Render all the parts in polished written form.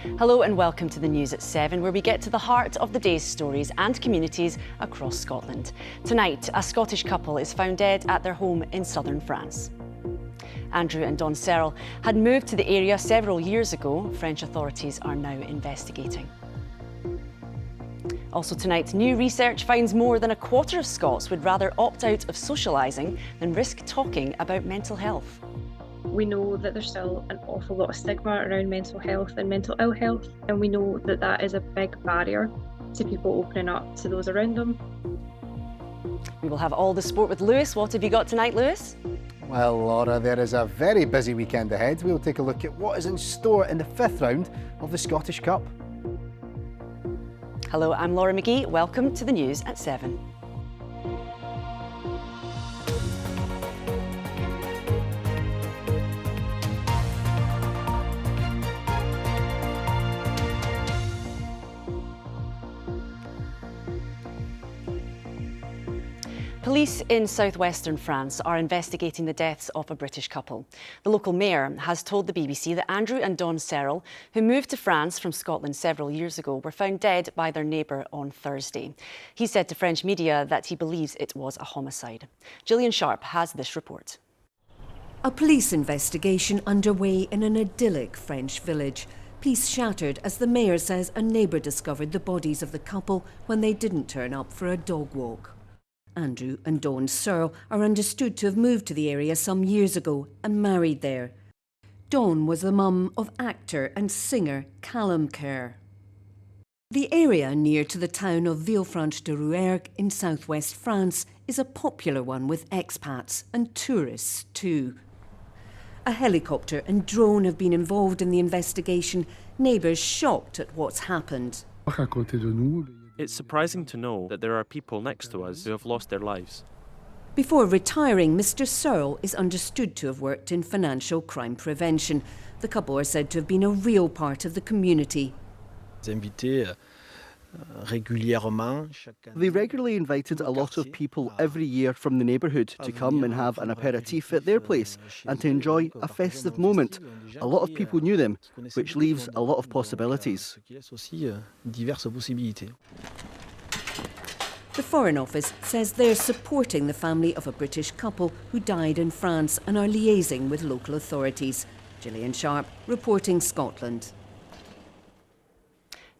Hello and welcome to the news at 7, where we get to the heart of the day's stories and communities across Scotland. Tonight, a Scottish couple is found dead at their home in southern France. Andrew and Dawn Searle had moved to the area several years ago. French authorities are now investigating. Also tonight, new research finds more than a quarter of Scots would rather opt out of socialising than risk talking about mental health. We know that there's still an awful lot of stigma around mental health and mental ill health, and we know that that is a big barrier to people opening up to those around them. We will have all the sport with Lewis. What have you got tonight, Lewis? Well, Laura, there is a very busy weekend ahead. We'll take a look at what is in store in the 5th round of the Scottish Cup. Hello, I'm Laura McGee. Welcome to the news at 7. Police in southwestern France are investigating the deaths of a British couple. The local mayor has told the BBC that Andrew and Dawn Searle, who moved to France from Scotland several years ago, were found dead by their neighbour on Thursday. He said to French media that he believes it was a homicide. Gillian Sharp has this report. A police investigation underway in an idyllic French village. Peace shattered as the mayor says a neighbour discovered the bodies of the couple when they didn't turn up for a dog walk. Andrew and Dawn Searle are understood to have moved to the area some years ago and married there. Dawn was the mum of actor and singer Callum Kerr. The area near to the town of Villefranche-de-Rouergue in southwest France is a popular one with expats and tourists too. A helicopter and drone have been involved in the investigation, neighbours shocked at what's happened. It's surprising to know that there are people next to us who have lost their lives. Before retiring, Mr. Searle is understood to have worked in financial crime prevention. The couple are said to have been a real part of the community. They regularly invited a lot of people every year from the neighbourhood to come and have an aperitif at their place and to enjoy a festive moment. A lot of people knew them, which leaves a lot of possibilities. The Foreign Office says they're supporting the family of a British couple who died in France and are liaising with local authorities. Gillian Sharp, reporting Scotland.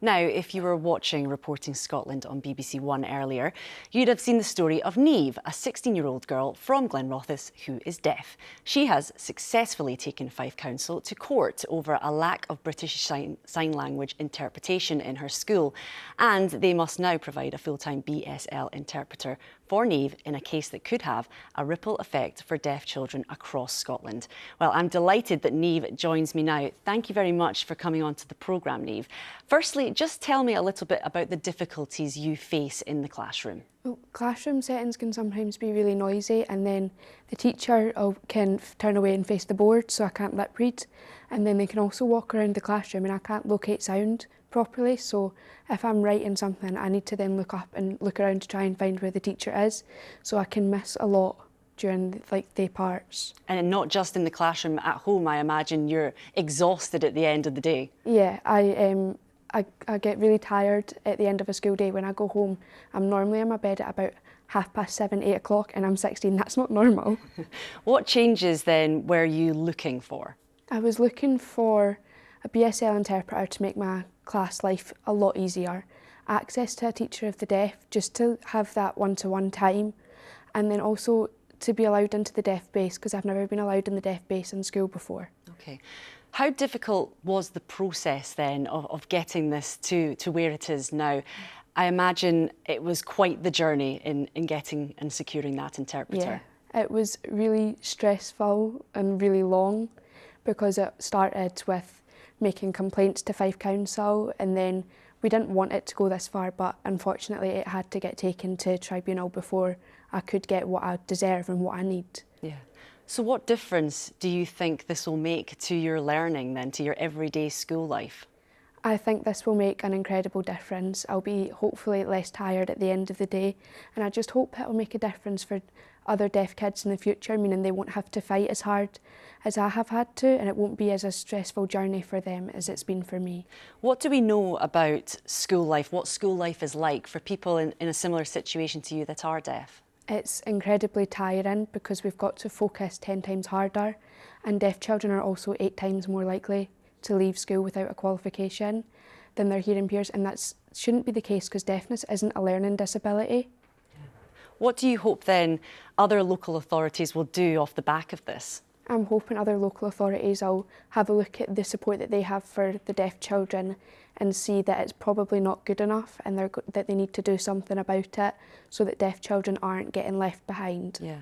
Now, if you were watching Reporting Scotland on BBC One earlier, you'd have seen the story of Niamh, a 16-year-old girl from Glenrothes who is deaf. She has successfully taken Fife Council to court over a lack of British Sign Language interpretation in her school, and they must now provide a full-time BSL interpreter for Niamh in a case that could have a ripple effect for deaf children across Scotland. Well, I'm delighted that Niamh joins me now. Thank you very much for coming on to the programme, Niamh. Firstly, just tell me a little bit about the difficulties you face in the classroom. Well, classroom settings can sometimes be really noisy, and then the teacher can turn away and face the board, so I can't lip read. And then they can also walk around the classroom and I can't locate sound properly, so if I'm writing something I need to then look up and look around to try and find where the teacher is, so I can miss a lot during day parts. And not just in the classroom, at home I imagine you're exhausted at the end of the day. Yeah, I get really tired at the end of a school day. When I go home, I'm normally in my bed at about 7:30, 8 o'clock, and I'm 16, that's not normal. What changes then were you looking for? I was looking for a BSL interpreter to make my class life a lot easier, access to a teacher of the deaf just to have that one-to-one time, and then also to be allowed into the deaf base because I've never been allowed in the deaf base in school before. Okay. How difficult was the process then of getting this to where it is now? I imagine it was quite the journey in getting and securing that interpreter. Yeah, it was really stressful and really long because it started with making complaints to Fife Council, and then we didn't want it to go this far, but unfortunately it had to get taken to tribunal before I could get what I deserve and what I need. Yeah. So what difference do you think this will make to your learning then, to your everyday school life? I think this will make an incredible difference. I'll be hopefully less tired at the end of the day, and I just hope it will make a difference for other deaf kids in the future, meaning they won't have to fight as hard as I have had to, and it won't be as a stressful journey for them as it's been for me. What do we know about school life, what school life is like for people in a similar situation to you that are deaf? It's incredibly tiring because we've got to focus 10 times harder, and deaf children are also 8 times more likely to leave school without a qualification than their hearing peers, and that shouldn't be the case because deafness isn't a learning disability. What do you hope then other local authorities will do off the back of this? I'm hoping other local authorities will have a look at the support that they have for the deaf children and see that it's probably not good enough and that they need to do something about it so that deaf children aren't getting left behind. Yeah.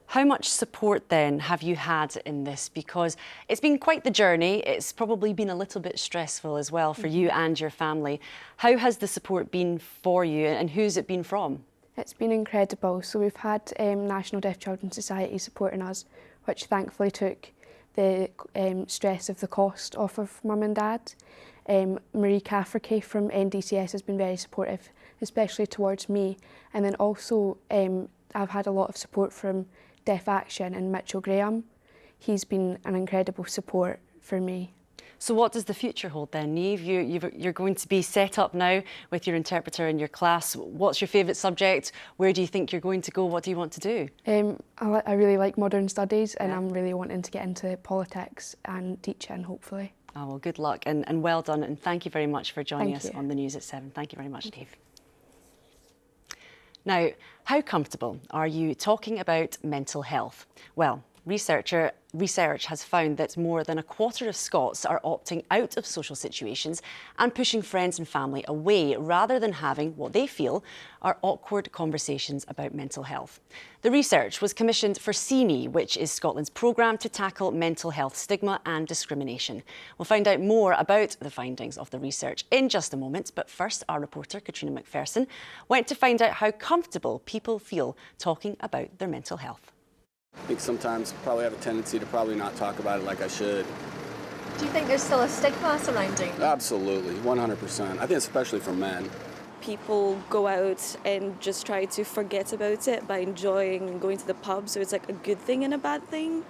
How much support then have you had in this? Because it's been quite the journey. It's probably been a little bit stressful as well for you and your family. How has the support been for you and who's it been from? It's been incredible. So we've had National Deaf Children's Society supporting us, which thankfully took the stress of the cost off of mum and dad. Marie Cafferty from NDCS has been very supportive, especially towards me. And then also I've had a lot of support from Deaf Action and Mitchell Graham. He's been an incredible support for me. So what does the future hold then, Niamh? You're going to be set up now with your interpreter in your class. What's your favourite subject? Where do you think you're going to go? What do you want to do? I really like modern studies and I'm really wanting to get into politics and teaching, hopefully. Oh, well, good luck and well done, and thank you very much for joining us on the News at 7. Thank you very much, Niamh. Now, how comfortable are you talking about mental health? Well, research has found that more than a quarter of Scots are opting out of social situations and pushing friends and family away rather than having what they feel are awkward conversations about mental health. The research was commissioned for SEEME, which is Scotland's programme to tackle mental health stigma and discrimination. We'll find out more about the findings of the research in just a moment, but first our reporter Katrina McPherson went to find out how comfortable people feel talking about their mental health. I think sometimes I probably have a tendency to probably not talk about it like I should. Do you think there's still a stigma surrounding it? Absolutely, 100%. I think especially for men. People go out and just try to forget about it by enjoying and going to the pub, so it's like a good thing and a bad thing,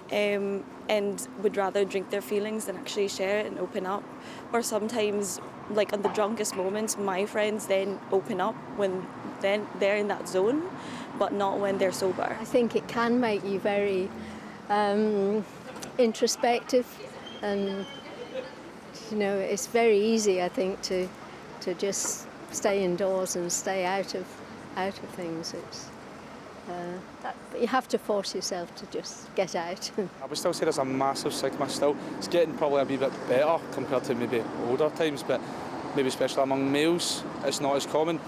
and would rather drink their feelings than actually share it and open up. Or sometimes, like on the drunkest moments, my friends then open up when then they're in that zone, but not when they're sober. I think it can make you very introspective, and you know, it's very easy, I think, to just stay indoors and stay out of things. It's but you have to force yourself to just get out. I would still say there's a massive stigma still. It's getting probably a wee bit better compared to maybe older times, but maybe especially among males, it's not as common.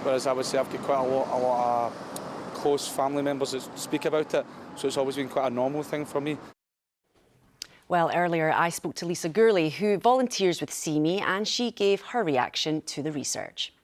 Whereas I would say I've got quite a lot of close family members that speak about it, so it's always been quite a normal thing for me. Well, earlier I spoke to Lisa Gurley, who volunteers with SEEME, and she gave her reaction to the research.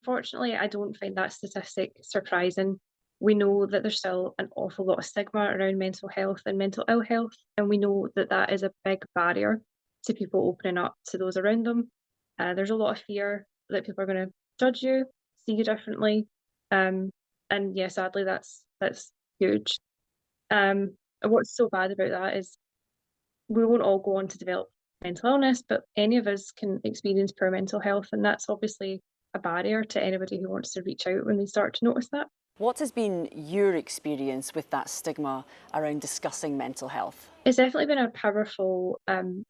Fortunately, I don't find that statistic surprising. We know that there's still an awful lot of stigma around mental health and mental ill health, and we know that that is a big barrier to people opening up to those around them. There's a lot of fear that people are going to judge you, see you differently, and yeah, sadly, that's huge. What's so bad about that is we won't all go on to develop mental illness, but any of us can experience poor mental health, and that's obviously a barrier to anybody who wants to reach out when they start to notice that. What has been your experience with that stigma around discussing mental health? It's definitely been a powerful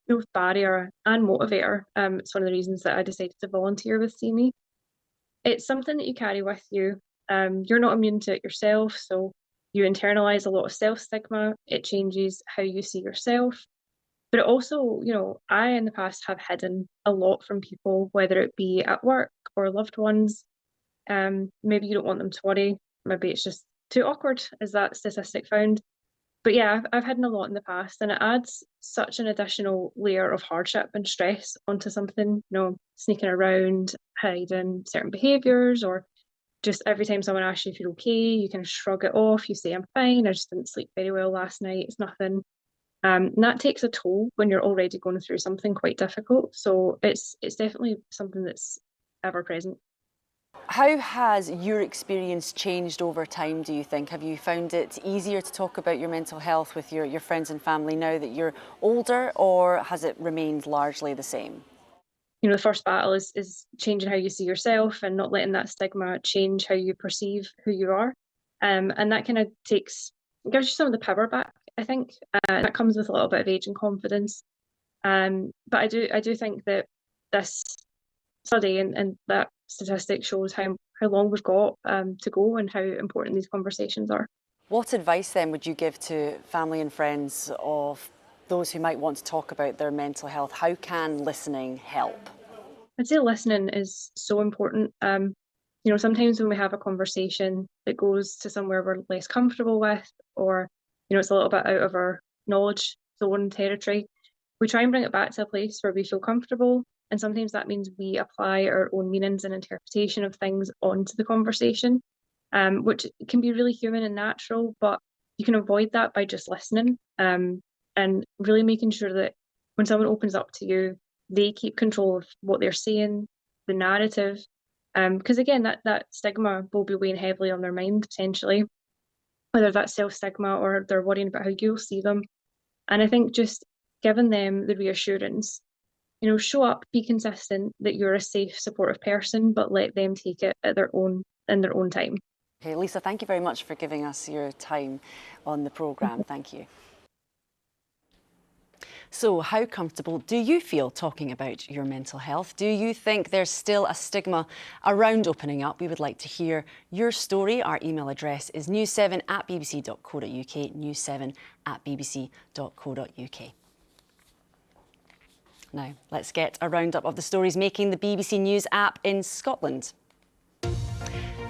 both barrier and motivator. It's one of the reasons that I decided to volunteer with SEEME. It's something that you carry with you. You're not immune to it yourself, so you internalise a lot of self-stigma. It changes how you see yourself. But it also, you know, I in the past have hidden a lot from people, whether it be at work or loved ones. Maybe you don't want them to worry. Maybe it's just too awkward, as that statistic found. But yeah, I've hidden a lot in the past, and it adds such an additional layer of hardship and stress onto something, you know, sneaking around, hiding certain behaviours, or just every time someone asks you if you're okay, you kind of shrug it off. You say, I'm fine, I just didn't sleep very well last night, it's nothing. And that takes a toll when you're already going through something quite difficult. So it's definitely something that's ever present. How has your experience changed over time, do you think? Have you found it easier to talk about your mental health with your friends and family now that you're older, or has it remained largely the same? You know, the first battle is changing how you see yourself and not letting that stigma change how you perceive who you are. And that kind of gives you some of the power back, I think. That comes with a little bit of age and confidence. But I do think that this study and that statistic shows how long we've got to go and how important these conversations are. What advice then would you give to family and friends of those who might want to talk about their mental health? How can listening help? I'd say listening is so important. You know, sometimes when we have a conversation that goes to somewhere we're less comfortable with, or, you know, it's a little bit out of our knowledge zone territory, we try and bring it back to a place where we feel comfortable. And sometimes that means we apply our own meanings and interpretation of things onto the conversation, which can be really human and natural, but you can avoid that by just listening, and really making sure that when someone opens up to you, they keep control of what they're saying, the narrative, because again, that stigma will be weighing heavily on their mind potentially, whether that's self-stigma or they're worrying about how you'll see them. And I think just giving them the reassurance, you know, show up, be consistent that you're a safe, supportive person, but let them take it at in their own time. Okay, Lisa, thank you very much for giving us your time on the programme. Thank you. So how comfortable do you feel talking about your mental health? Do you think there's still a stigma around opening up? We would like to hear your story. Our email address is news7@bbc.co.uk, news7@bbc.co.uk. Now, let's get a roundup of the stories making the BBC News app in Scotland.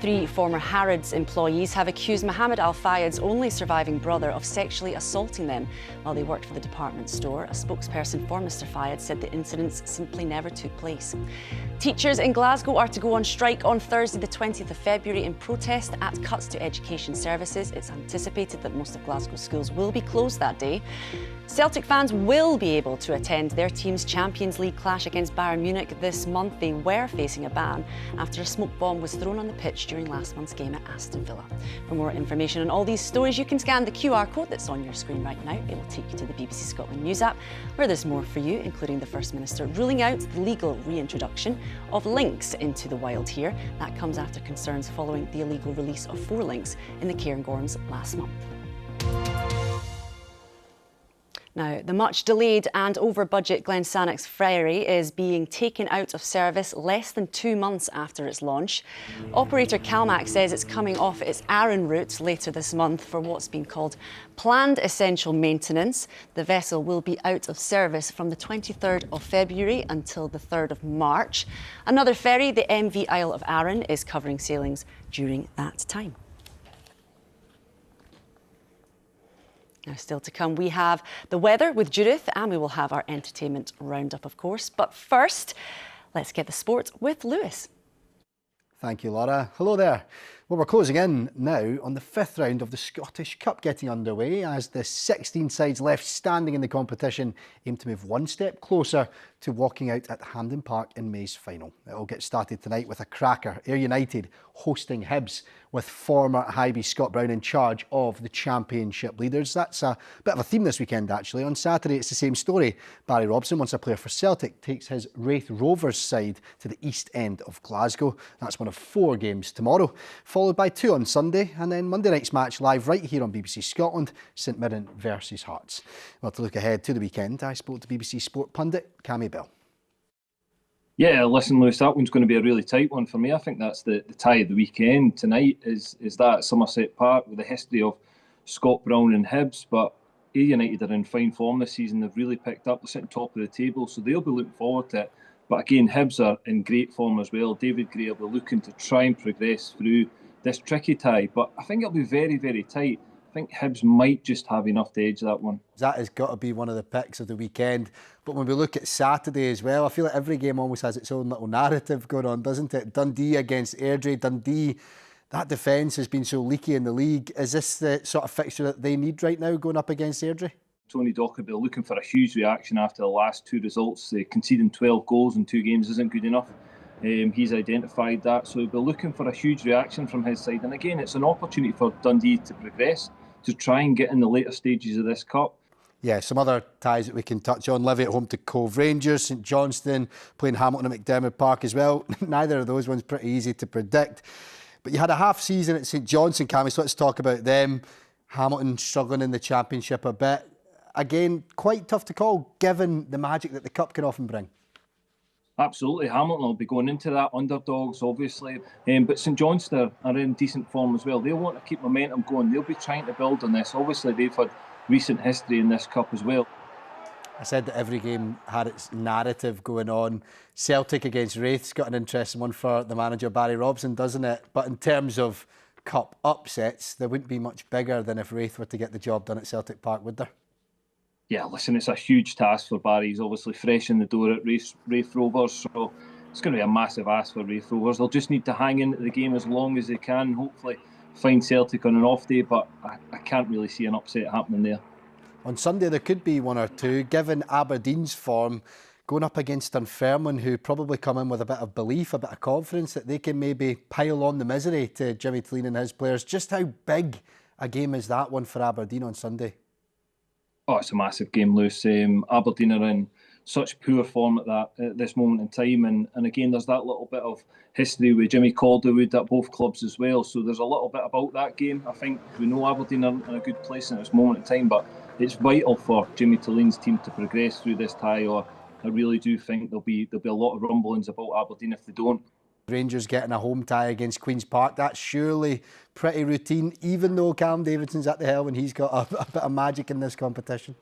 3 former Harrods employees have accused Mohammed Al Fayed's only surviving brother of sexually assaulting them while they worked for the department store. A spokesperson for Mr Fayed said the incidents simply never took place. Teachers in Glasgow are to go on strike on Thursday the 20th of February in protest at cuts to education services. It's anticipated that most of Glasgow's schools will be closed that day. Celtic fans will be able to attend their team's Champions League clash against Bayern Munich this month. They were facing a ban after a smoke bomb was thrown on the pitch during last month's game at Aston Villa. For more information on all these stories, you can scan the QR code that's on your screen right now. It will take you to the BBC Scotland News app, where there's more for you, including the First Minister ruling out the legal reintroduction of lynx into the wild here. That comes after concerns following the illegal release of 4 lynx in the Cairngorms last month. Now, the much-delayed and over-budget Glensannox ferry is being taken out of service less than 2 months after its launch. Operator Calmac says it's coming off its Arran route later this month for what's been called planned essential maintenance. The vessel will be out of service from the 23rd of February until the 3rd of March. Another ferry, the MV Isle of Arran, is covering sailings during that time. Now, still to come, we have the weather with Judith, and we will have our entertainment roundup, of course. But first, let's get the sport with Lewis. Thank you, Laura. Hello there. Well, we're closing in now on the 5th round of the Scottish Cup getting underway as the 16 sides left standing in the competition aim to move one step closer to walking out at Hampden Park in May's final. It will get started tonight with a cracker. Ayr United hosting Hibs with former Highby Scott Brown in charge of the championship leaders. That's a bit of a theme this weekend, actually. On Saturday, it's the same story. Barry Robson, once a player for Celtic, takes his Wraith Rovers side to the east end of Glasgow. That's one of 4 games tomorrow, followed by 2 on Sunday, and then Monday night's match live right here on BBC Scotland, St Mirren versus Hearts. Well, to look ahead to the weekend, I spoke to BBC Sport pundit Cammy Bell. Yeah, listen, Lewis, that one's going to be a really tight one for me. I think that's the tie of the weekend. Tonight is that at Somerset Park with the history of Scott Brown and Hibs, but Ayr United are in fine form this season. They've really picked up. They're sitting top of the table, so they'll be looking forward to it. But again, Hibs are in great form as well. David Gray will be looking to try and progress through this tricky tie, but I think it'll be very, very tight. I think Hibs might just have enough to edge that one. That has got to be one of the picks of the weekend. But when we look at Saturday as well, I feel like every game almost has its own little narrative going on, doesn't it? Dundee against Airdrie. Dundee, that defence has been so leaky in the league. Is this the sort of fixture that they need right now going up against Airdrie? Tony Dockerbill looking for a huge reaction after the last 2 results. Conceding 12 goals in 2 games isn't good enough. He's identified that, so he'll be looking for a huge reaction from his side. And again, it's an opportunity for Dundee to progress, to try and get in the later stages of this cup. Yeah, some other ties that we can touch on. Livy at home to Cove Rangers, St Johnstone playing Hamilton at McDermott Park as well. Neither of those ones pretty easy to predict. But you had a half season at St Johnstone, Cammy, so let's talk about them. Hamilton struggling in the Championship a bit. Again, quite tough to call given the magic that the cup can often bring. Absolutely, Hamilton will be going into that underdogs, obviously. But St Johnstone are in decent form as well. They'll want to keep momentum going. They'll be trying to build on this. Obviously, they've had recent history in this cup as well. I said that every game had its narrative going on. Celtic against Wraith's got an interesting one for the manager Barry Robson, doesn't it? But in terms of cup upsets, there wouldn't be much bigger than if Wraith were to get the job done at Celtic Park, would there? Yeah, listen, it's a huge task for Barry. He's obviously fresh in the door at Wraith Rovers, so it's going to be a massive ask for Wraith Rovers. They'll just need to hang into the game as long as they can, hopefully find Celtic on an off day, but I can't really see an upset happening there. On Sunday there could be one or two, given Aberdeen's form, going up against Dunfermline, who probably come in with a bit of belief, a bit of confidence that they can maybe pile on the misery to Jimmy Tleen and his players. Just how big a game is that one for Aberdeen on Sunday? Oh, it's a massive game, Lewis. Aberdeen are in such poor form at this moment in time, and again, there's that little bit of history with Jimmy Calderwood at both clubs as well. So there's a little bit about that game. I think we know Aberdeen are in a good place in this moment in time, but it's vital for Jimmy Tilleen's team to progress through this tie, or I really do think there'll be a lot of rumblings about Aberdeen if they don't. Rangers getting a home tie against Queen's Park, that's surely pretty routine, even though Cam Davidson's at the helm and he's got a bit of magic in this competition.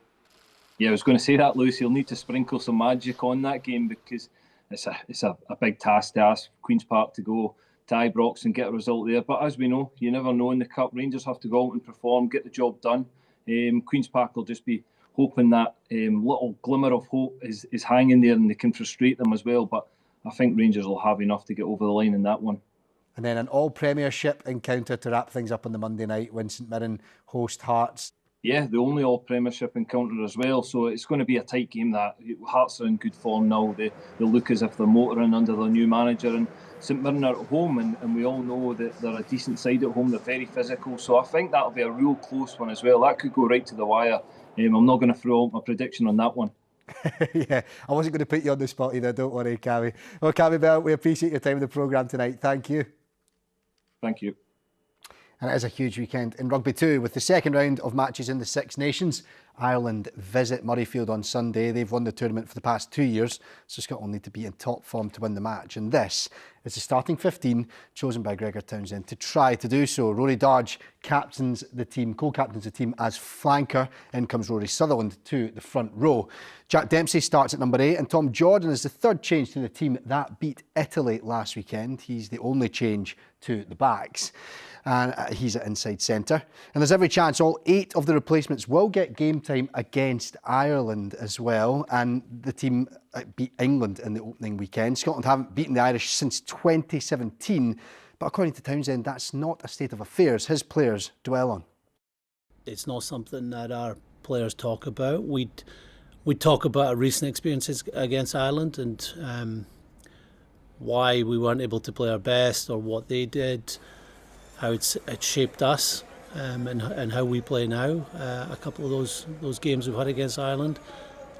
Yeah, I was going to say that, Lewis. He'll need to sprinkle some magic on that game because it's a big task to ask Queen's Park to go to Ibrox and get a result there. But as we know, you never know in the Cup. Rangers have to go out and perform, get the job done. Queen's Park will just be hoping that little glimmer of hope is hanging there and they can frustrate them as well. But I think Rangers will have enough to get over the line in that one. And then an all-Premiership encounter to wrap things up on the Monday night when St Mirren host Hearts. Yeah, the only all-Premiership encounter as well. So it's going to be a tight game. That Hearts are in good form now. They look as if they're motoring under their new manager. And St Mirren are at home, and we all know that they're a decent side at home. They're very physical. So I think that'll be a real close one as well. That could go right to the wire. I'm not going to throw out my prediction on that one. Yeah, I wasn't going to put you on the spot either, don't worry, Cammy. Well, Cammy Bell, we appreciate your time in the programme tonight. Thank you. Thank you. And it is a huge weekend in rugby too, with the second round of matches in the Six Nations. Ireland visit Murrayfield on Sunday. They've won the tournament for the past 2 years, so Scotland need to be in top form to win the match. And this is the starting 15 chosen by Gregor Townsend to try to do so. Rory Darge co-captains the team as flanker. In comes Rory Sutherland to the front row. Jack Dempsey starts at number 8, and Tom Jordan is the third change to the team that beat Italy last weekend. He's the only change to the backs. And he's at inside centre. And there's every chance all 8 of the replacements will get game time against Ireland as well. And the team beat England in the opening weekend. Scotland haven't beaten the Irish since 2017. But according to Townsend, that's not a state of affairs his players dwell on. It's not something that our players talk about. We talk about our recent experiences against Ireland and why we weren't able to play our best or what they did, how it shaped us and how we play now. A couple of those games we've had against Ireland,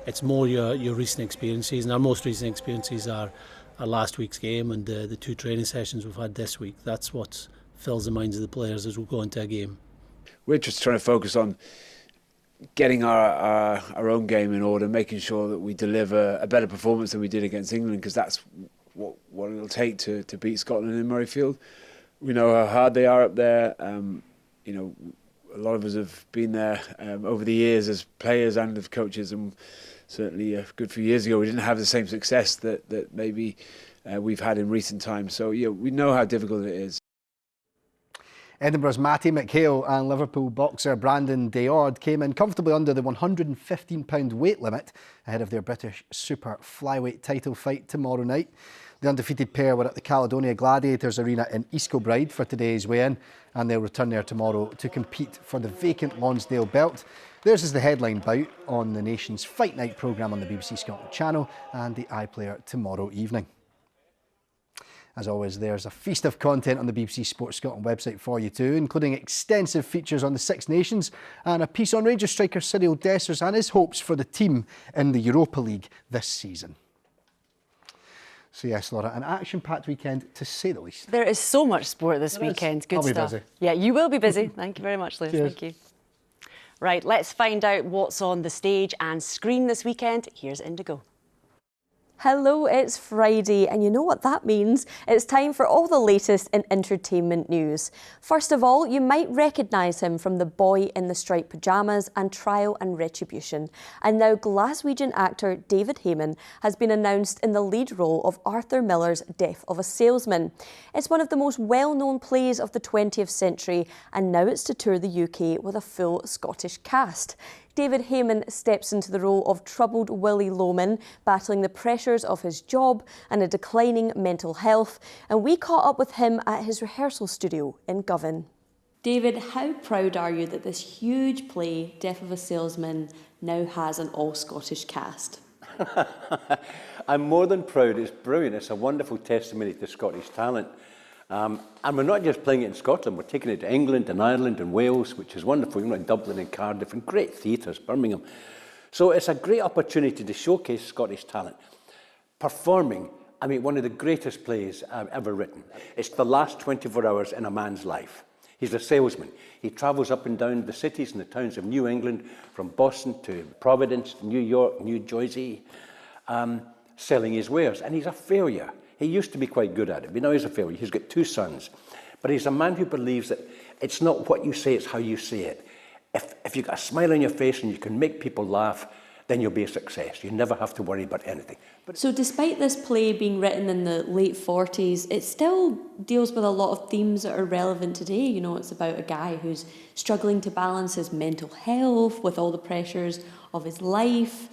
it's more your recent experiences, and our most recent experiences are last week's game and the 2 training sessions we've had this week. That's what fills the minds of the players as we go into a game. We're just trying to focus on getting our own game in order, making sure that we deliver a better performance than we did against England, because that's what it'll take to beat Scotland in Murrayfield. We know how hard they are up there. A lot of us have been there over the years as players and as coaches, and certainly a good few years ago we didn't have the same success that maybe we've had in recent times. So yeah, we know how difficult it is. Edinburgh's Matty McHale and Liverpool boxer Brandon Deord came in comfortably under the £115 weight limit ahead of their British Super Flyweight title fight tomorrow night. The undefeated pair were at the Caledonia Gladiators Arena in East Kilbride for today's weigh-in, and they'll return there tomorrow to compete for the vacant Lonsdale belt. Theirs is the headline bout on the nation's Fight Night programme on the BBC Scotland channel and the iPlayer tomorrow evening. As always, there's a feast of content on the BBC Sports Scotland website for you too, including extensive features on the Six Nations and a piece on Rangers striker Cyril Dessers and his hopes for the team in the Europa League this season. So yes, Laura, an action-packed weekend to say the least. There is so much sport this weekend. Good I'll be stuff. busy. Yeah, you will be busy. Thank you very much, Liz. Cheers. Thank you. Right, let's find out what's on the stage and screen this weekend. Here's Indigo. Hello, it's Friday, and you know what that means? It's time for all the latest in entertainment news. First of all, you might recognise him from The Boy in the Striped Pyjamas and Trial and Retribution. And now Glaswegian actor David Heyman has been announced in the lead role of Arthur Miller's Death of a Salesman. It's one of the most well-known plays of the 20th century, and now it's to tour the UK with a full Scottish cast. David Heyman steps into the role of troubled Willie Loman, battling the pressures of his job and a declining mental health, and we caught up with him at his rehearsal studio in Govan. David, how proud are you that this huge play, Death of a Salesman, now has an all-Scottish cast? I'm more than proud. It's brilliant. It's a wonderful testimony to Scottish talent. And we're not just playing it in Scotland, we're taking it to England and Ireland and Wales, which is wonderful, you know, Dublin and Cardiff, and great theatres, Birmingham. So it's a great opportunity to showcase Scottish talent. Performing, I mean, one of the greatest plays I've ever written. It's the last 24 hours in a man's life. He's a salesman. He travels up and down the cities and the towns of New England, from Boston to Providence, New York, New Jersey, selling his wares, and he's a failure. He used to be quite good at it, but now he's a failure. He's got 2 sons. But he's a man who believes that it's not what you say, it's how you say it. If you've got a smile on your face and you can make people laugh, then you'll be a success. You never have to worry about anything. So despite this play being written in the late 40s, it still deals with a lot of themes that are relevant today. You know, it's about a guy who's struggling to balance his mental health with all the pressures of his life.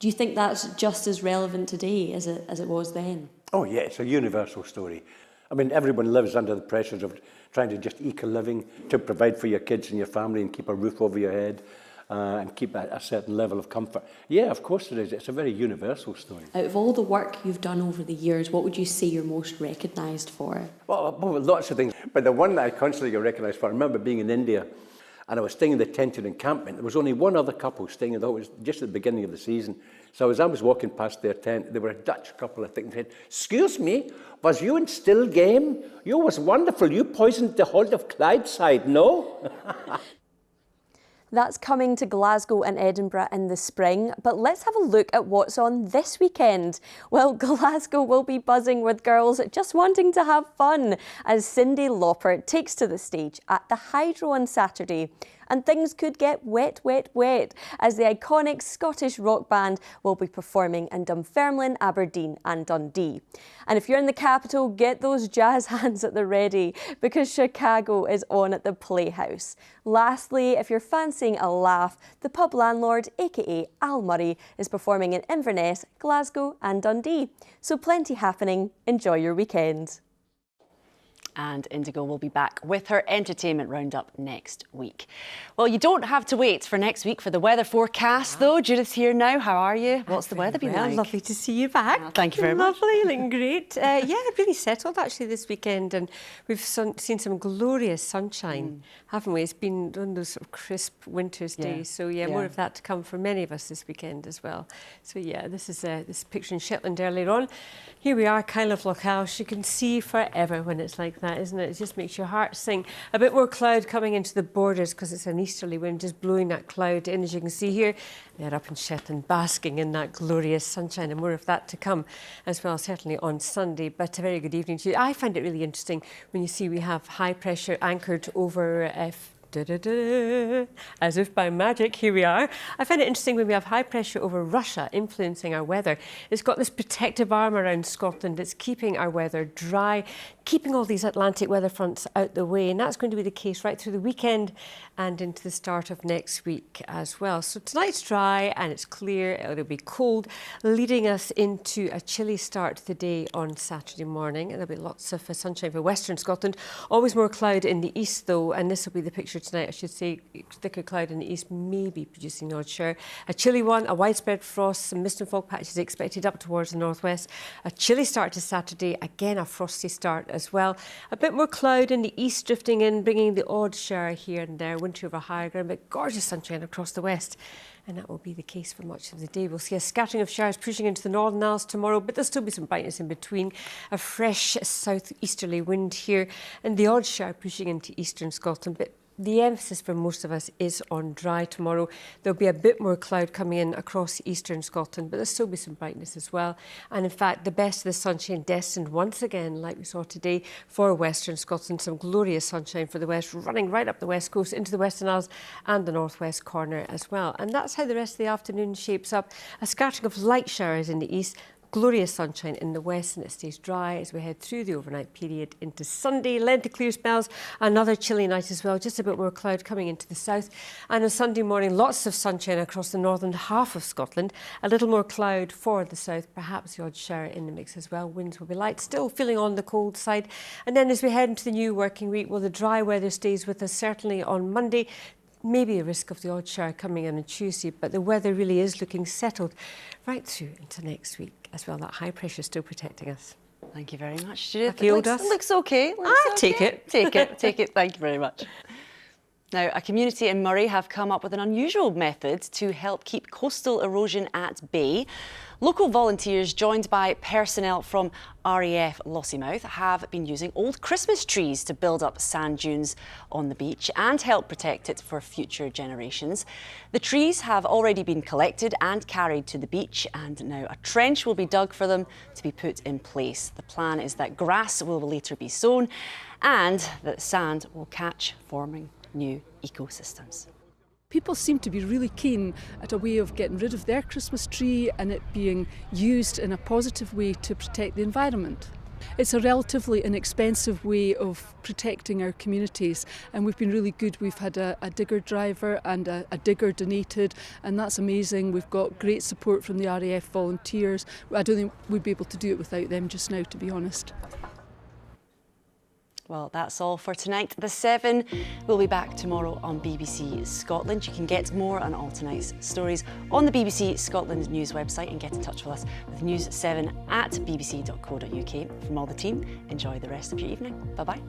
Do you think that's just as relevant today as it was then? Oh yeah, it's a universal story. I mean, everyone lives under the pressures of trying to just eke a living, to provide for your kids and your family and keep a roof over your head and keep a certain level of comfort. Yeah, of course it is. It's a very universal story. Out of all the work you've done over the years, what would you say you're most recognised for? Well, lots of things. But the one that I constantly get recognised for, I remember being in India and I was staying in the tented encampment. There was only one other couple staying, and it was just at the beginning of the season. So as I was walking past their tent, they were a Dutch couple, I think, and said, "Excuse me, was you in Still Game? You was wonderful. You poisoned the whole of Clydeside, no?" That's coming to Glasgow and Edinburgh in the spring, but let's have a look at what's on this weekend. Well, Glasgow will be buzzing with girls just wanting to have fun as Cyndi Lauper takes to the stage at the Hydro on Saturday. And things could get wet, wet, wet, as the iconic Scottish rock band will be performing in Dunfermline, Aberdeen and Dundee. And if you're in the capital, get those jazz hands at the ready, because Chicago is on at the Playhouse. Lastly, if you're fancying a laugh, the pub landlord, aka Al Murray, is performing in Inverness, Glasgow and Dundee. So plenty happening. Enjoy your weekend. And Indigo will be back with her entertainment roundup next week. Well, you don't have to wait for next week for the weather forecast, though. Judith's here now. How are you? What's the weather been like? Lovely to see you back. Well, thank you very much. Lovely, looking great. Yeah, really settled actually this weekend, and we've seen some glorious sunshine, haven't we? It's been one of those sort of crisp winter's days. So yeah, more of that to come for many of us this weekend as well. So yeah, this is this picture in Shetland earlier on. Here we are, Kyle of Lochhouse. You can see forever when it's like that, isn't it? It just makes your heart sing. A bit more cloud coming into the borders because it's an easterly wind just blowing that cloud in, as you can see here. They're up in Shetland basking in that glorious sunshine, and more of that to come as well, certainly on Sunday. But a very good evening to you. I find it really interesting when you see we have high pressure anchored over as if by magic, here we are. I find it interesting when we have high pressure over Russia influencing our weather. It's got this protective arm around Scotland. It's keeping our weather dry, keeping all these Atlantic weather fronts out the way, and that's going to be the case right through the weekend and into the start of next week as well. So tonight's dry and it's clear, it'll be cold, leading us into a chilly start to the day on Saturday morning. And there'll be lots of sunshine for Western Scotland. Always more cloud in the east though, and this will be the picture picture tonight, I should say. Thicker cloud in the east, maybe producing an odd shower. A chilly one, a widespread frost, some mist and fog patches expected up towards the northwest. A chilly start to Saturday, again a frosty start as well. A bit more cloud in the east drifting in, bringing the odd shower here and there, wintry over higher ground, but gorgeous sunshine across the west. And that will be the case for much of the day. We'll see a scattering of showers pushing into the Northern Isles tomorrow, but there'll still be some brightness in between. A fresh southeasterly wind here and the odd shower pushing into eastern Scotland. But the emphasis for most of us is on dry tomorrow. There'll be a bit more cloud coming in across eastern Scotland, but there'll still be some brightness as well. And in fact, the best of the sunshine destined once again, like we saw today, for western Scotland. Some glorious sunshine for the west, running right up the west coast into the Western Isles and the northwest corner as well. And that's how the rest of the afternoon shapes up. A scattering of light showers in the east, glorious sunshine in the west, and it stays dry as we head through the overnight period into Sunday. Lengthy clear spells, another chilly night as well, just a bit more cloud coming into the south. And on Sunday morning, lots of sunshine across the northern half of Scotland. A little more cloud for the south, perhaps the odd shower in the mix as well. Winds will be light, still feeling on the cold side. And then as we head into the new working week, well, the dry weather stays with us certainly on Monday. Maybe a risk of the odd shower coming in on Tuesday, but the weather really is looking settled right through into next week as well. That high pressure still protecting us. Thank you very much, Judith. It looks okay. Take it. Take it. Take it. Thank you very much. Now, a community in Murray have come up with an unusual method to help keep coastal erosion at bay. Local volunteers, joined by personnel from RAF Lossiemouth, have been using old Christmas trees to build up sand dunes on the beach and help protect it for future generations. The trees have already been collected and carried to the beach, and now a trench will be dug for them to be put in place. The plan is that grass will later be sown and that sand will catch, forming new ecosystems. People seem to be really keen at a way of getting rid of their Christmas tree and it being used in a positive way to protect the environment. It's a relatively inexpensive way of protecting our communities, and we've been really good. We've had a digger driver and a digger donated, and that's amazing. We've got great support from the RAF volunteers. I don't think we'd be able to do it without them just now, to be honest. Well, that's all for tonight. The 7 will be back tomorrow on BBC Scotland. You can get more on all tonight's stories on the BBC Scotland news website and get in touch with us with news7 at bbc.co.uk. From all the team, enjoy the rest of your evening. Bye-bye.